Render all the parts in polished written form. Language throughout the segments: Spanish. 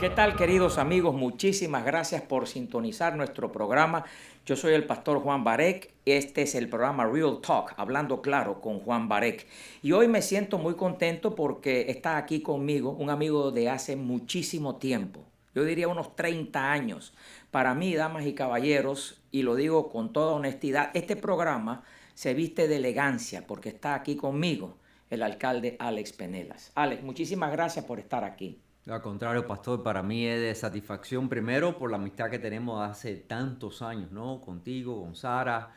¿Qué tal, queridos amigos? Muchísimas gracias por sintonizar nuestro programa. Yo soy el pastor Juan Barek. Este es el programa Real Talk, Hablando Claro con Juan Barek. Y hoy me siento muy contento porque está aquí conmigo un amigo de hace muchísimo tiempo. Yo diría unos 30 años. Para mí, damas y caballeros, y lo digo con toda honestidad, este programa se viste de elegancia porque está aquí conmigo el alcalde Alex Penelas. Alex, muchísimas gracias por estar aquí. Al contrario, pastor, para mí es de satisfacción primero por la amistad que tenemos hace tantos años, ¿no? Contigo, con Sara,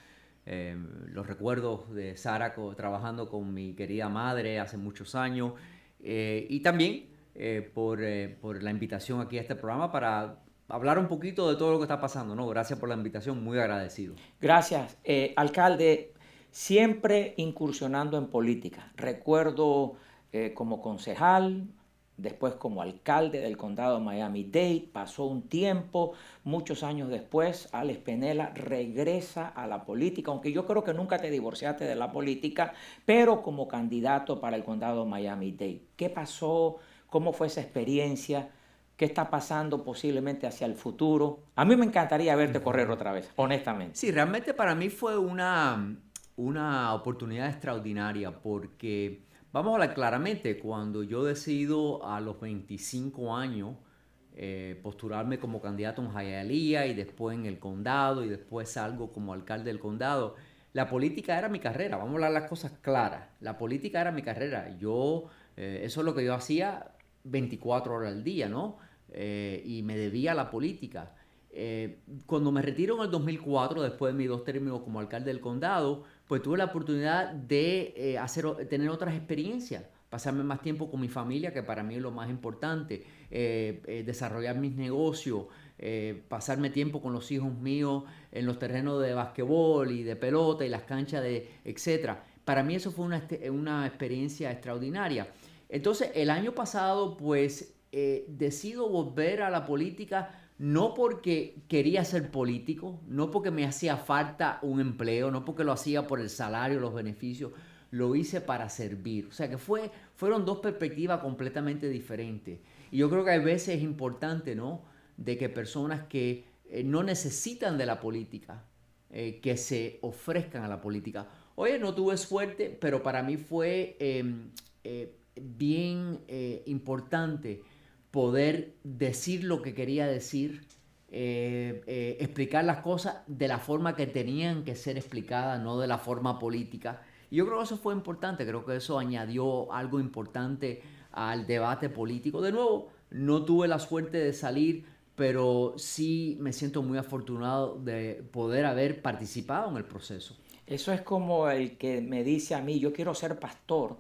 los recuerdos de Sara trabajando con mi querida madre hace muchos años y también por la invitación aquí a este programa para hablar un poquito de todo lo que está pasando, ¿no? Gracias por la invitación, muy agradecido. Gracias, alcalde. Siempre incursionando en política. Recuerdo como concejal, después como alcalde del condado de Miami-Dade. Pasó un tiempo, muchos años después, Alex Penela regresa a la política, aunque yo creo que nunca te divorciaste de la política, pero como candidato para el condado de Miami-Dade. ¿Qué pasó? ¿Cómo fue esa experiencia? ¿Qué está pasando posiblemente hacia el futuro? A mí me encantaría verte correr otra vez, honestamente. Sí, realmente para mí fue una oportunidad extraordinaria porque, vamos a hablar claramente, cuando yo decido a los 25 años postularme como candidato en Hialeah y después en el condado y después salgo como alcalde del condado, la política era mi carrera, vamos a hablar las cosas claras, la política era mi carrera, eso es lo que yo hacía 24 horas al día, ¿no? Y me debía a la política. Cuando me retiro en el 2004, después de mis 2 términos como alcalde del condado, pues tuve la oportunidad de tener otras experiencias, pasarme más tiempo con mi familia, que para mí es lo más importante, desarrollar mis negocios, pasarme tiempo con los hijos míos en los terrenos de basquetbol y de pelota y las canchas de etcétera. Para mí eso fue una experiencia extraordinaria. Entonces, el año pasado, pues, decido volver a la política no porque quería ser político, no porque me hacía falta un empleo, no porque lo hacía por el salario, los beneficios, lo hice para servir. O sea que fueron dos perspectivas completamente diferentes. Y yo creo que a veces es importante, ¿no? De que personas que no necesitan de la política, que se ofrezcan a la política. Oye, no tuve suerte, pero para mí fue bien importante poder decir lo que quería decir, explicar las cosas de la forma que tenían que ser explicadas, no de la forma política. Y yo creo que eso fue importante, creo que eso añadió algo importante al debate político. De nuevo, no tuve la suerte de salir, pero sí me siento muy afortunado de poder haber participado en el proceso. Eso es como el que me dice a mí, yo quiero ser pastor,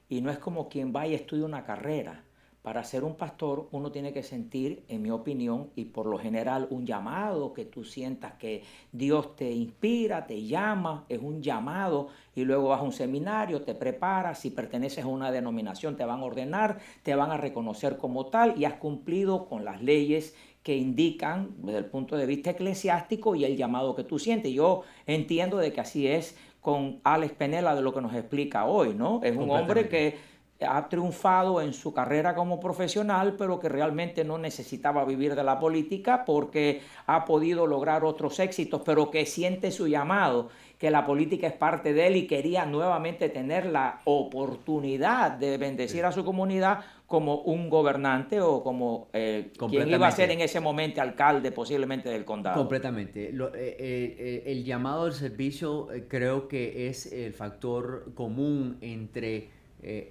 y no es como quien va y estudia una carrera. Para ser un pastor uno tiene que sentir, en mi opinión, y por lo general un llamado, que tú sientas que Dios te inspira, te llama, es un llamado, y luego vas a un seminario, te preparas, si perteneces a una denominación te van a ordenar, te van a reconocer como tal y has cumplido con las leyes que indican desde el punto de vista eclesiástico y el llamado que tú sientes. Yo entiendo de que así es con Alex Penela, de lo que nos explica hoy, ¿no? Es un hombre Completamente. que ha triunfado en su carrera como profesional, pero que realmente no necesitaba vivir de la política porque ha podido lograr otros éxitos, pero que siente su llamado, que la política es parte de él y quería nuevamente tener la oportunidad de bendecir Sí. a su comunidad como un gobernante o como quien iba a ser en Completamente. ese momento alcalde posiblemente del condado. Completamente. El llamado al servicio creo que es el factor común entre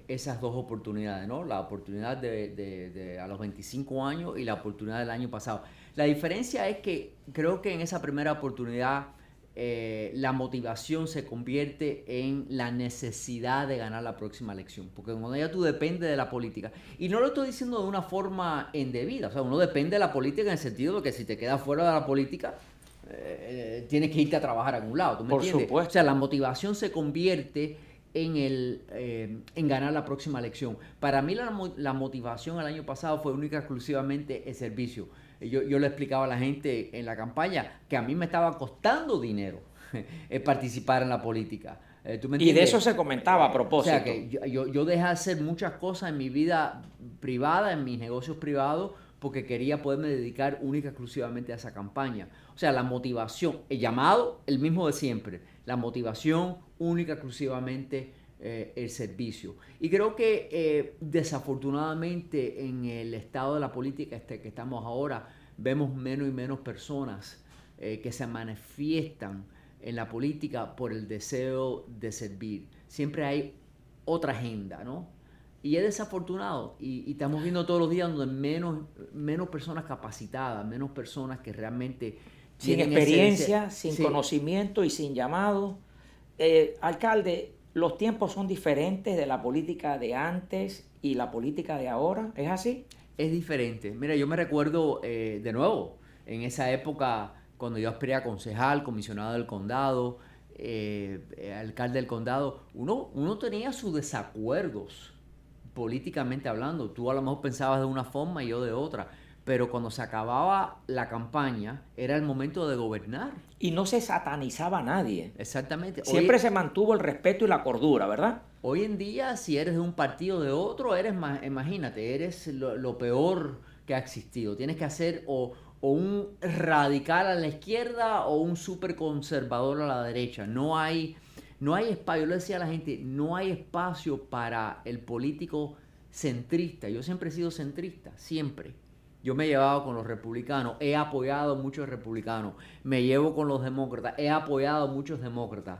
esas dos oportunidades, ¿no? La oportunidad a los 25 años y la oportunidad del año pasado. La diferencia es que creo que en esa primera oportunidad la motivación se convierte en la necesidad de ganar la próxima elección. Porque cuando ya tú dependes de la política, y no lo estoy diciendo de una forma indebida, o sea, uno depende de la política en el sentido de que si te quedas fuera de la política, tienes que irte a trabajar a algún lado, ¿tú me Por entiendes? O sea, supuesto. la motivación se convierte en ganar la próxima elección. Para mí la motivación el año pasado fue única y exclusivamente el servicio. Yo le explicaba a la gente en la campaña que a mí me estaba costando dinero participar en la política. ¿Tú me Y de entiendes? eso se comentaba a O sea propósito. que yo dejé de hacer muchas cosas en mi vida privada, en mis negocios privados, porque quería poderme dedicar única y exclusivamente a esa campaña. O sea, la motivación, el llamado, el mismo de siempre, la motivación única y exclusivamente el servicio. Y creo que desafortunadamente en el estado de la política que estamos ahora, vemos menos y menos personas que se manifiestan en la política por el deseo de servir. Siempre hay otra agenda, ¿no? Y es desafortunado. Y estamos viendo todos los días donde menos personas capacitadas, menos personas que realmente sin tienen experiencia, sin conocimiento y sin llamado. Alcalde, los tiempos son diferentes de la política de antes y la política de ahora. ¿Es así? Es diferente. Mira, yo me recuerdo de nuevo, en esa época, cuando yo aspiré a concejal, comisionado del condado, alcalde del condado, uno tenía sus desacuerdos políticamente hablando. Tú a lo mejor pensabas de una forma y yo de otra, pero cuando se acababa la campaña era el momento de gobernar. Y no se satanizaba a nadie. Exactamente. Siempre se mantuvo el respeto y la cordura, ¿verdad? Hoy en día, si eres de un partido o de otro, imagínate, eres lo peor que ha existido. Tienes que hacer o un radical a la izquierda o un súper conservador a la derecha. No hay espacio. Yo le decía a la gente, no hay espacio para el político centrista. Yo siempre he sido centrista, siempre. Yo me he llevado con los republicanos, he apoyado a muchos republicanos, me llevo con los demócratas, he apoyado a muchos demócratas.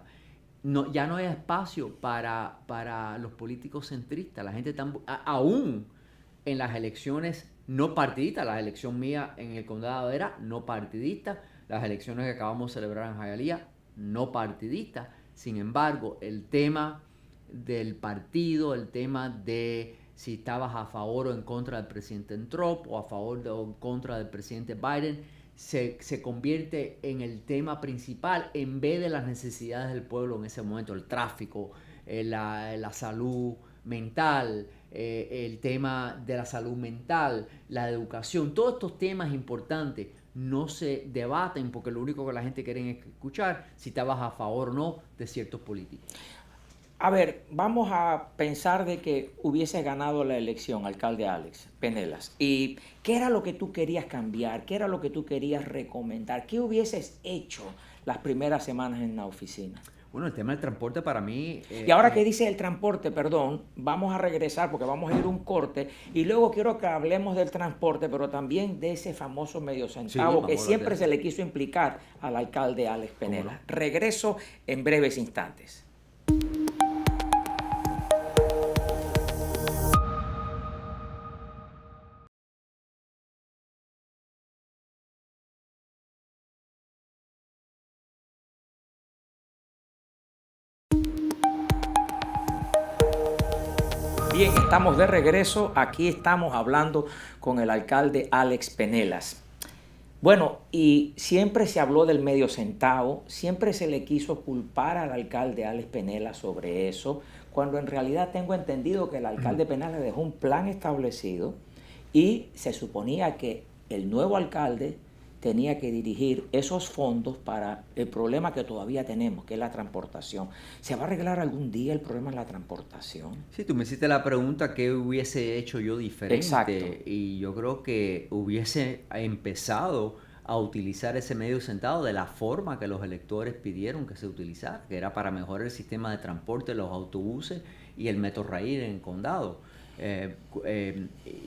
No, ya no hay espacio para los políticos centristas. La gente aún en las elecciones no partidistas, la elección mía en el condado era no partidista, las elecciones que acabamos de celebrar en Hialeah, no partidistas. Sin embargo, el tema del partido, el tema de si estabas a favor o en contra del presidente Trump o a favor o en contra del presidente Biden, se convierte en el tema principal en vez de las necesidades del pueblo en ese momento, el tráfico, la salud mental, el tema de la salud mental, la educación, todos estos temas importantes no se debaten porque lo único que la gente quiere es escuchar si estabas a favor o no de ciertos políticos. A ver, vamos a pensar de que hubiese ganado la elección, alcalde Alex Penelas. ¿Y qué era lo que tú querías cambiar? ¿Qué era lo que tú querías recomendar? ¿Qué hubieses hecho las primeras semanas en la oficina? Bueno, el tema del transporte para mí... Y ahora que dice el transporte, perdón, vamos a regresar porque vamos a ir a un corte y luego quiero que hablemos del transporte, pero también de ese famoso medio centavo que siempre se le quiso implicar al alcalde Alex Penelas. No? Regreso en breves instantes. Bien, estamos de regreso. Aquí estamos hablando con el alcalde Alex Penelas. Bueno, y siempre se habló del medio centavo, siempre se le quiso culpar al alcalde Alex Penelas sobre eso, cuando en realidad tengo entendido que el alcalde Penelas dejó un plan establecido y se suponía que el nuevo alcalde tenía que dirigir esos fondos para el problema que todavía tenemos, que es la transportación. ¿Se va a arreglar algún día el problema de la transportación? Sí, tú me hiciste la pregunta qué hubiese hecho yo diferente. Exacto. Y yo creo que hubiese empezado a utilizar ese medio centavo de la forma que los electores pidieron que se utilizara, que era para mejorar el sistema de transporte, los autobuses y el Metrorail en el condado.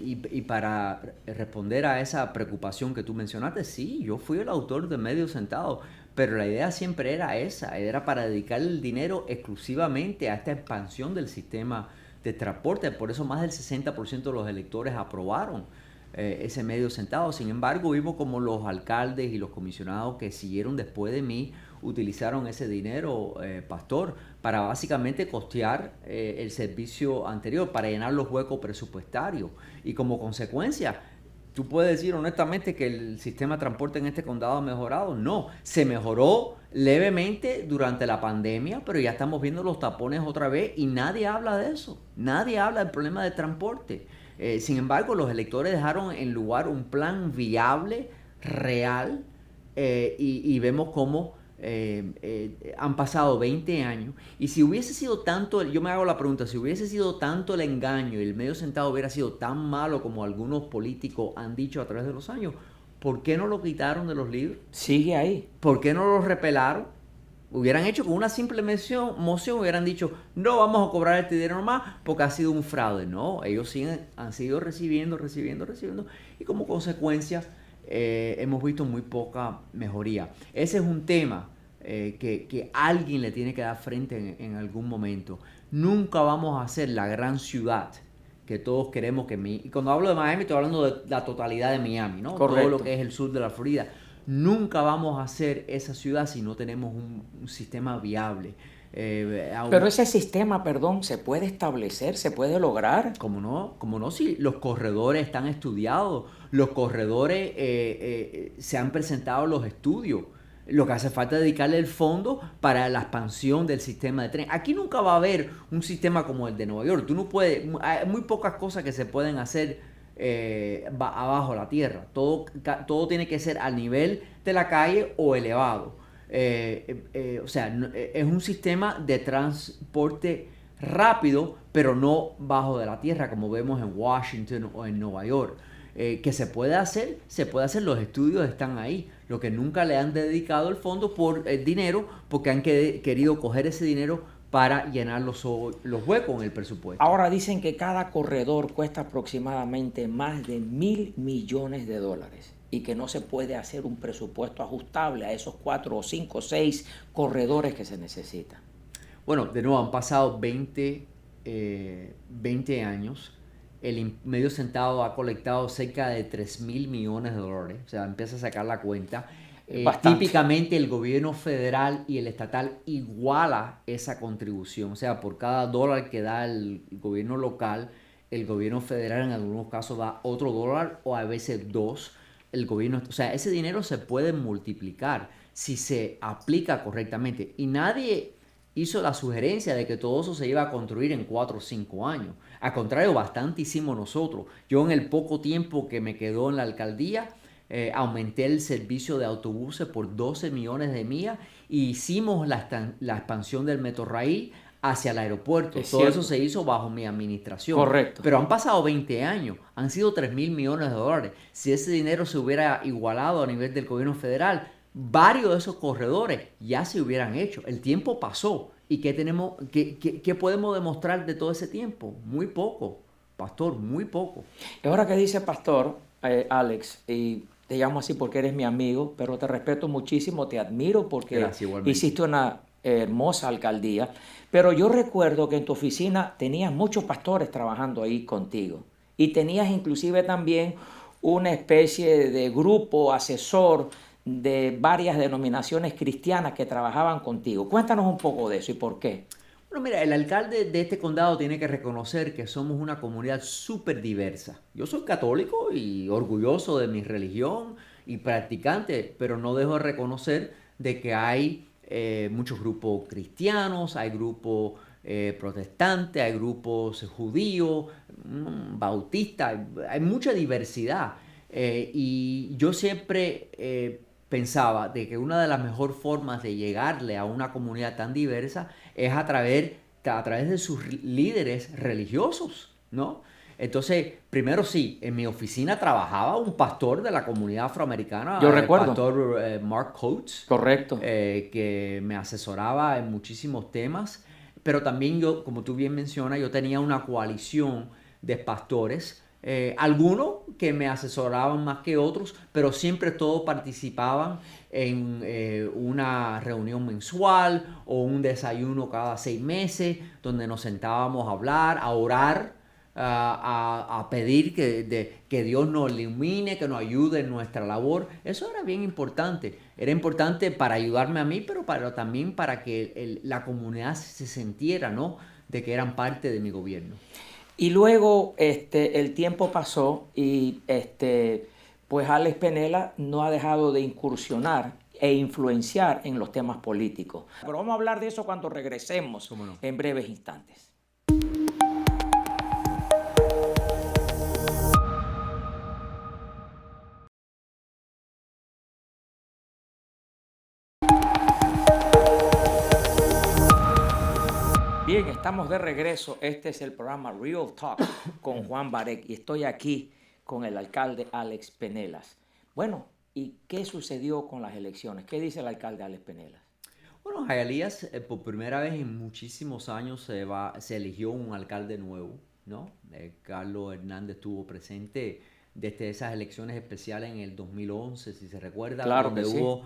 Y para responder a esa preocupación que tú mencionaste, sí, yo fui el autor de medio centavo, pero la idea siempre era esa, era para dedicar el dinero exclusivamente a esta expansión del sistema de transporte. Por eso más del 60% de los electores aprobaron ese medio centavo. Sin embargo, vimos como los alcaldes y los comisionados que siguieron después de mí utilizaron ese dinero, Pastor, para básicamente costear el servicio anterior, para llenar los huecos presupuestarios. Y como consecuencia, tú puedes decir honestamente que el sistema de transporte en este condado ha mejorado. No, se mejoró levemente durante la pandemia, pero ya estamos viendo los tapones otra vez y nadie habla de eso. Nadie habla del problema de transporte. Sin embargo, los electores dejaron en lugar un plan viable, real, y vemos cómo Han pasado 20 años y si hubiese sido tanto, yo me hago la pregunta, si hubiese sido tanto el engaño y el medio centavo hubiera sido tan malo como algunos políticos han dicho a través de los años, ¿por qué no lo quitaron de los libros? Sigue ahí. ¿Por qué no lo repelaron? Hubieran hecho con una simple moción, hubieran dicho, no vamos a cobrar este dinero más porque ha sido un fraude. No, ellos han sido recibiendo y como consecuencia hemos visto muy poca mejoría. Ese es un tema que alguien le tiene que dar frente en algún momento. Nunca vamos a ser la gran ciudad que todos queremos y cuando hablo de Miami estoy hablando de la totalidad de Miami, ¿no? Correcto. Todo lo que es el sur de la Florida. Nunca vamos a ser esa ciudad si no tenemos un sistema viable. Pero ese sistema, perdón, ¿se puede establecer? ¿Se puede lograr? ¿Cómo no? Si los corredores están estudiados, los corredores se han presentado los estudios. Lo que hace falta es dedicarle el fondo para la expansión del sistema de tren. Aquí nunca va a haber un sistema como el de Nueva York. Tú no puedes, hay muy pocas cosas que se pueden hacer abajo la tierra. Todo tiene que ser al nivel de la calle o elevado. O sea, es un sistema de transporte rápido, pero no bajo de la tierra, como vemos en Washington o en Nueva York. Que se puede hacer, los estudios están ahí. Lo que nunca le han dedicado el fondo por el dinero, porque han querido coger ese dinero para llenar los huecos en el presupuesto. Ahora dicen que cada corredor cuesta aproximadamente más de $1,000 millones y que no se puede hacer un presupuesto ajustable a esos 4 o 5 o 6 corredores que se necesitan. Bueno, de nuevo, han pasado 20 años. El medio centavo ha colectado cerca de $3,000 millones. O sea, empieza a sacar la cuenta. Típicamente el gobierno federal y el estatal iguala esa contribución. O sea, por cada dólar que da el gobierno local, el gobierno federal en algunos casos da otro dólar o a veces dos. O sea, ese dinero se puede multiplicar si se aplica correctamente. Y nadie hizo la sugerencia de que todo eso se iba a construir en 4 o 5 años. Al contrario, bastante hicimos nosotros. Yo en el poco tiempo que me quedó en la alcaldía, aumenté el servicio de autobuses por 12 millones de millas y hicimos la expansión del Metrorail hacia el aeropuerto. Todo eso se hizo bajo mi administración. Correcto. Pero han pasado 20 años, han sido $3,000 millones. Si ese dinero se hubiera igualado a nivel del gobierno federal, varios de esos corredores ya se hubieran hecho. El tiempo pasó. ¿Y qué podemos demostrar de todo ese tiempo? Muy poco, pastor, muy poco. Y ahora que dice pastor, Alex, y te llamo así porque eres mi amigo, pero te respeto muchísimo, te admiro porque hiciste una hermosa alcaldía. Pero yo recuerdo que en tu oficina tenías muchos pastores trabajando ahí contigo. Y tenías inclusive también una especie de grupo asesor de varias denominaciones cristianas que trabajaban contigo. Cuéntanos un poco de eso y por qué. Bueno, mira, el alcalde de este condado tiene que reconocer que somos una comunidad súper diversa. Yo soy católico y orgulloso de mi religión y practicante, pero no dejo de reconocer de que hay muchos grupos cristianos, hay grupos protestantes, hay grupos judíos, bautistas, hay mucha diversidad. Y yo siempre pensaba de que una de las mejores formas de llegarle a una comunidad tan diversa es a través de sus líderes religiosos, ¿no? Entonces, primero sí, en mi oficina trabajaba un pastor de la comunidad afroamericana. Yo recuerdo. El pastor Mark Coates. Correcto. Que me asesoraba en muchísimos temas. Pero también yo, como tú bien mencionas, yo tenía una coalición de pastores. Algunos que me asesoraban más que otros, pero siempre todos participaban en una reunión mensual o un desayuno cada 6 meses, donde nos sentábamos a hablar, a orar, a pedir que Dios nos ilumine, que nos ayude en nuestra labor. Eso era bien importante. Era importante para ayudarme a mí, pero también para que la comunidad se sintiera, ¿no?, de que eran parte de mi gobierno. Y luego el tiempo pasó y pues Alex Penela no ha dejado de incursionar e influenciar en los temas políticos. Pero vamos a hablar de eso cuando regresemos en breves instantes. Estamos de regreso. Este es el programa Real Talk con Juan Barek y estoy aquí con el alcalde Alex Penelas. Bueno, ¿y qué sucedió con las elecciones? ¿Qué dice el alcalde Alex Penelas? Bueno, Hialeah, por primera vez en muchísimos años se eligió un alcalde nuevo, ¿no? Carlos Hernández estuvo presente desde esas elecciones especiales en el 2011, si se recuerda, Claro donde que sí. hubo,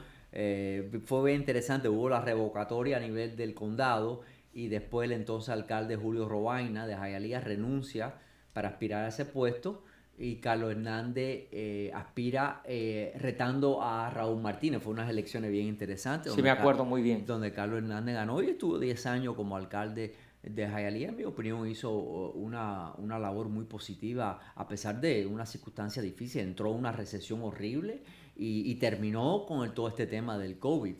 fue bien interesante, hubo la revocatoria a nivel del condado y después el entonces alcalde Julio Robaina de Hialeah renuncia para aspirar a ese puesto y Carlos Hernández aspira retando a Raúl Martínez. Fue unas elecciones bien interesantes Sí, me acuerdo muy bien. donde Carlos Hernández ganó y estuvo 10 años como alcalde de Hialeah. En mi opinión hizo una labor muy positiva a pesar de una circunstancia difícil. Entró una recesión horrible y terminó con todo este tema del COVID.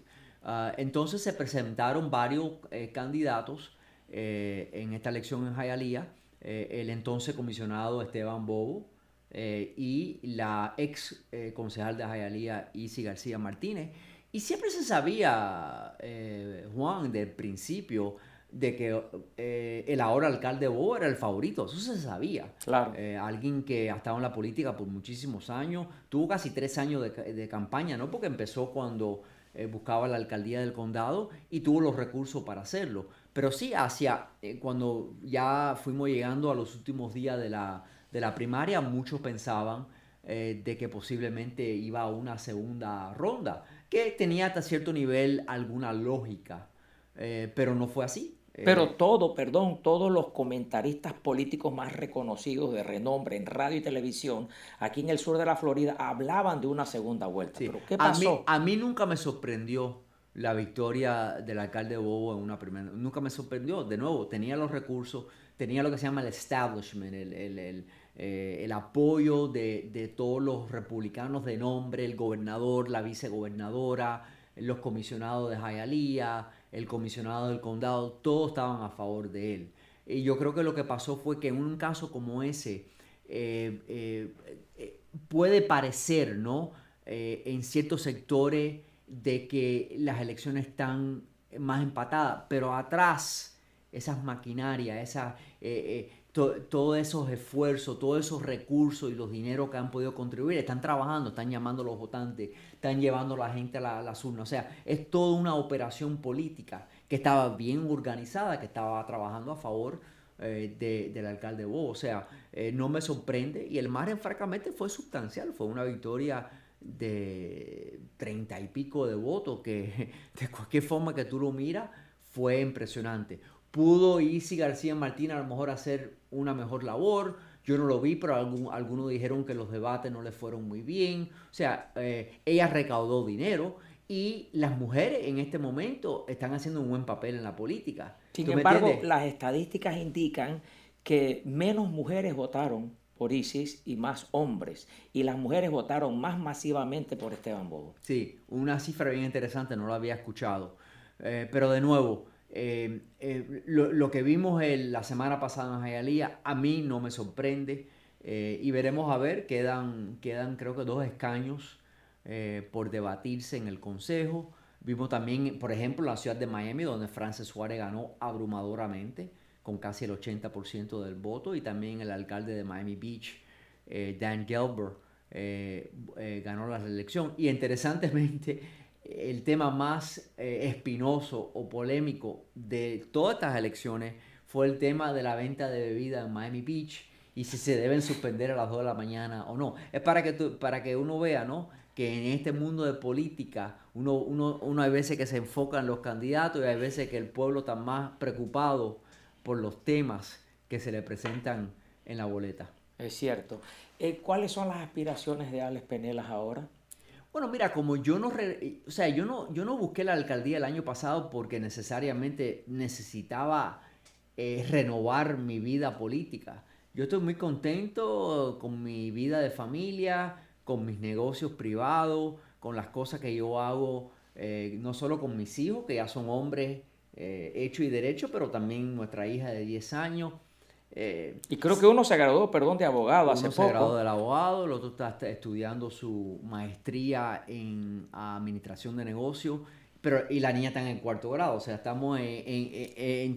Entonces se presentaron varios candidatos en esta elección en Hialeah. El entonces comisionado Esteban Bobo y la ex concejal de Hialeah, Isi García Martínez. Y siempre se sabía, Juan, del principio, de que el ahora alcalde Bobo era el favorito. Eso se sabía. Claro. Alguien que ha estado en la política por muchísimos años, tuvo casi 3 años de campaña, ¿no? Porque empezó cuando buscaba la alcaldía del condado y tuvo los recursos para hacerlo. Pero sí, cuando ya fuimos llegando a los últimos días de la primaria, muchos pensaban de que posiblemente iba a una segunda ronda, que tenía hasta cierto nivel alguna lógica, pero no fue así. Pero todos los comentaristas políticos más reconocidos de renombre en radio y televisión aquí en el sur de la Florida hablaban de una segunda vuelta. Sí. ¿Pero qué pasó? A mí nunca me sorprendió la victoria del alcalde Bobo en una primera. Nunca me sorprendió. De nuevo, tenía los recursos, tenía lo que se llama el establishment, el apoyo de todos los republicanos de nombre, el gobernador, la vicegobernadora, los comisionados de Hialeah, el comisionado del condado, todos estaban a favor de él. Y yo creo que lo que pasó fue que en un caso como ese puede parecer, ¿no? En ciertos sectores de que las elecciones están más empatadas, pero atrás esas maquinarias, todos esos esfuerzos, todos esos recursos y los dineros que han podido contribuir, están trabajando, están llamando a los votantes, están llevando a la gente a las urnas. O sea, es toda una operación política que estaba bien organizada, que estaba trabajando a favor del alcalde Bobo. O sea, no me sorprende y el margen francamente fue sustancial, fue una victoria de 30 y pico de votos que de cualquier forma que tú lo miras fue impresionante. Pudo Isi García Martínez a lo mejor hacer una mejor labor. Yo no lo vi, pero algunos dijeron que los debates no le fueron muy bien. O sea, ella recaudó dinero y las mujeres en este momento están haciendo un buen papel en la política. Sin embargo, las estadísticas indican que menos mujeres votaron por Isis y más hombres. Y las mujeres votaron más masivamente por Esteban Bobo. Sí, una cifra bien interesante, no la había escuchado. Pero de nuevo, lo que vimos la semana pasada en Hialeah a mí no me sorprende y veremos a ver, quedan creo que 2 escaños por debatirse en el consejo. Vimos también, por ejemplo, la ciudad de Miami, donde Frances Suárez ganó abrumadoramente con casi el 80% del voto, y también el alcalde de Miami Beach, Dan Gelber, ganó la reelección. Y interesantemente, el tema más espinoso o polémico de todas estas elecciones fue el tema de la venta de bebidas en Miami Beach y si se deben suspender a las 2 de la mañana o no. Es para que uno vea, ¿no?, que en este mundo de política uno hay veces que se enfoca en los candidatos y hay veces que el pueblo está más preocupado por los temas que se le presentan en la boleta. Es cierto. ¿Cuáles son las aspiraciones de Alex Penelas ahora? Bueno, mira, como yo no busqué la alcaldía el año pasado porque necesariamente necesitaba renovar mi vida política. Yo estoy muy contento con mi vida de familia, con mis negocios privados, con las cosas que yo hago, no solo con mis hijos, que ya son hombres hechos y derechos, pero también nuestra hija de 10 años. Y creo que uno se graduó, de abogado hace Uno se poco. graduó del abogado, el otro está estudiando su maestría en administración de negocios y la niña está en el cuarto grado, o sea, estamos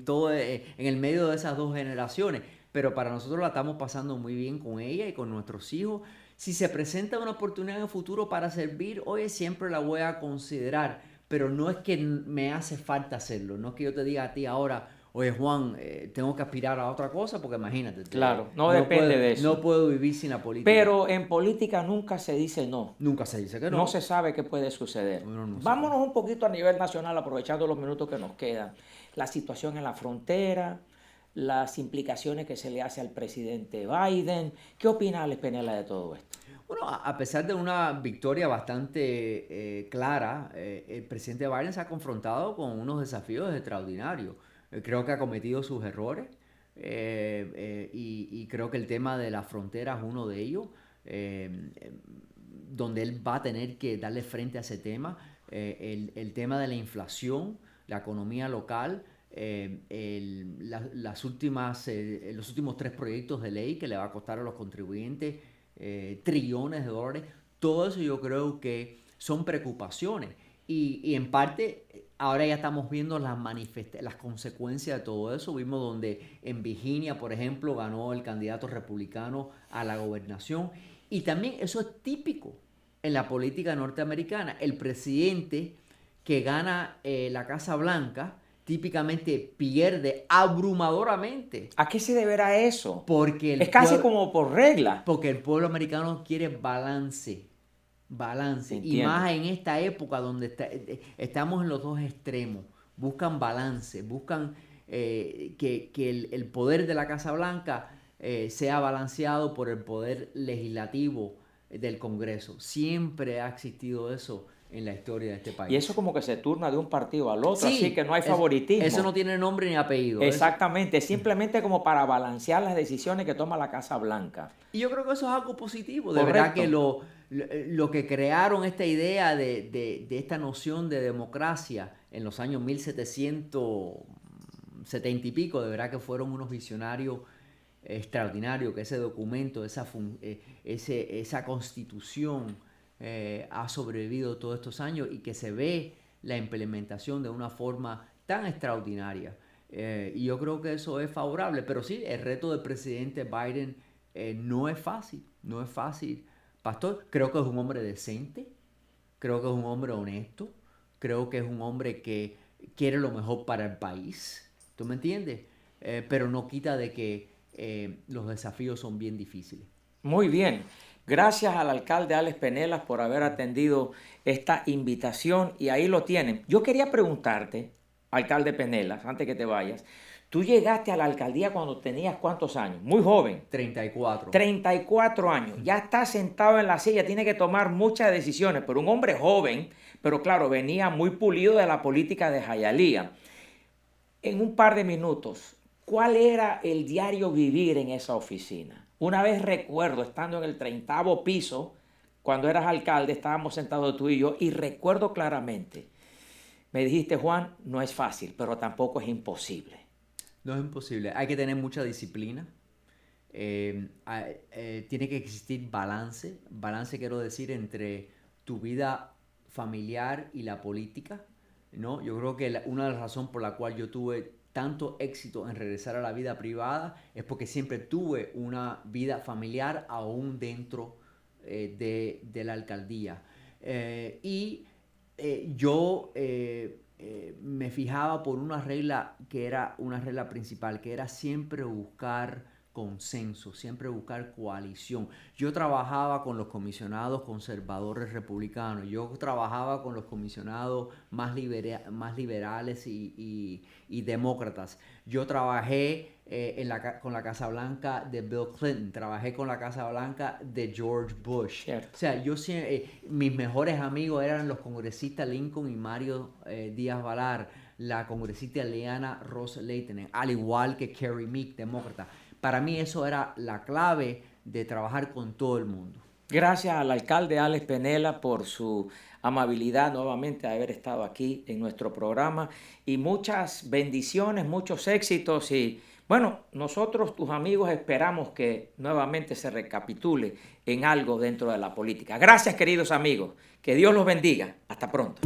todo, en el medio de esas dos generaciones, pero para nosotros la estamos pasando muy bien con ella y con nuestros hijos. Si se presenta una oportunidad en el futuro para servir, oye, siempre la voy a considerar, pero no es que me hace falta hacerlo, no es que yo te diga a ti ahora, oye Juan, tengo que aspirar a otra cosa, porque imagínate, Claro, no depende de eso. no puedo vivir sin la política. Pero en política nunca se dice no. Nunca se dice que no. No se sabe qué puede suceder. Uno no Vámonos un poquito a nivel nacional, aprovechando los minutos que nos quedan. La situación en la frontera, las implicaciones que se le hace al presidente Biden. ¿Qué opina Alex Penela de todo esto? Bueno, a pesar de una victoria bastante clara, el presidente Biden se ha confrontado con unos desafíos extraordinarios. Creo que ha cometido sus errores y creo que el tema de la frontera es uno de ellos, donde él va a tener que darle frente a ese tema. El tema de la inflación, la economía local, los últimos 3 proyectos de ley que le va a costar a los contribuyentes trillones de dólares, todo eso yo creo que son preocupaciones y en parte ahora ya estamos viendo las consecuencias de todo eso. Vimos donde en Virginia, por ejemplo, ganó el candidato republicano a la gobernación y también eso es típico en la política norteamericana. El presidente que gana la Casa Blanca típicamente pierde abrumadoramente. ¿A qué se deberá eso? Porque es casi como por regla. Porque el pueblo americano quiere balance. Entiendo. Y más en esta época donde estamos en los dos extremos. Buscan balance, buscan que el poder de la Casa Blanca sea balanceado por el poder legislativo del Congreso. Siempre ha existido eso en la historia de este país. Y eso como que se turna de un partido al otro, sí, así que no hay favoritismo. Eso no tiene nombre ni apellido. Exactamente, es simplemente como para balancear las decisiones que toma la Casa Blanca. Y yo creo que eso es algo positivo. De verdad que lo que crearon esta idea de esta noción de democracia en los años 1770 y pico, de verdad que fueron unos visionarios extraordinarios, que ese documento, esa constitución ha sobrevivido todos estos años y que se ve la implementación de una forma tan extraordinaria. Y yo creo que eso es favorable. Pero sí, el reto del presidente Biden no es fácil. No es fácil, Pastor. Creo que es un hombre decente. Creo que es un hombre honesto. Creo que es un hombre que quiere lo mejor para el país. ¿Tú me entiendes? Pero no quita de que los desafíos son bien difíciles. Muy bien. Gracias al alcalde Alex Penela por haber atendido esta invitación y ahí lo tienen. Yo quería preguntarte, alcalde Penela, antes que te vayas, tú llegaste a la alcaldía cuando tenías ¿cuántos años? Muy joven. 34. 34 años. Ya estás sentado en la silla, tiene que tomar muchas decisiones, pero un hombre joven, pero claro, venía muy pulido de la política de Hialeah. En un par de minutos, ¿cuál era el diario vivir en esa oficina? Una vez recuerdo, estando en el 30º piso, cuando eras alcalde, estábamos sentados tú y yo, y recuerdo claramente, me dijiste, Juan, no es fácil, pero tampoco es imposible. No es imposible, hay que tener mucha disciplina, tiene que existir balance, quiero decir, entre tu vida familiar y la política, ¿no? Yo creo que una de las razones por la cual yo tuve tanto éxito en regresar a la vida privada es porque siempre tuve una vida familiar aún dentro de la alcaldía. Yo me fijaba por una regla que era una regla principal, que era siempre buscar consenso, siempre buscar coalición. Yo trabajaba con los comisionados conservadores republicanos, yo trabajaba con los comisionados más liberales y demócratas. Yo trabajé con la Casa Blanca de Bill Clinton, trabajé con la Casa Blanca de George Bush. Cierto. O sea, mis mejores amigos eran los congresistas Lincoln y Mario Díaz Balar, la congresista Leanna Ross Leitinen, al igual que Carrie Meek, demócrata. Para mí eso era la clave de trabajar con todo el mundo. Gracias al alcalde Alex Penela por su amabilidad nuevamente de haber estado aquí en nuestro programa y muchas bendiciones, muchos éxitos y bueno, nosotros tus amigos esperamos que nuevamente se recapitule en algo dentro de la política. Gracias queridos amigos, que Dios los bendiga. Hasta pronto.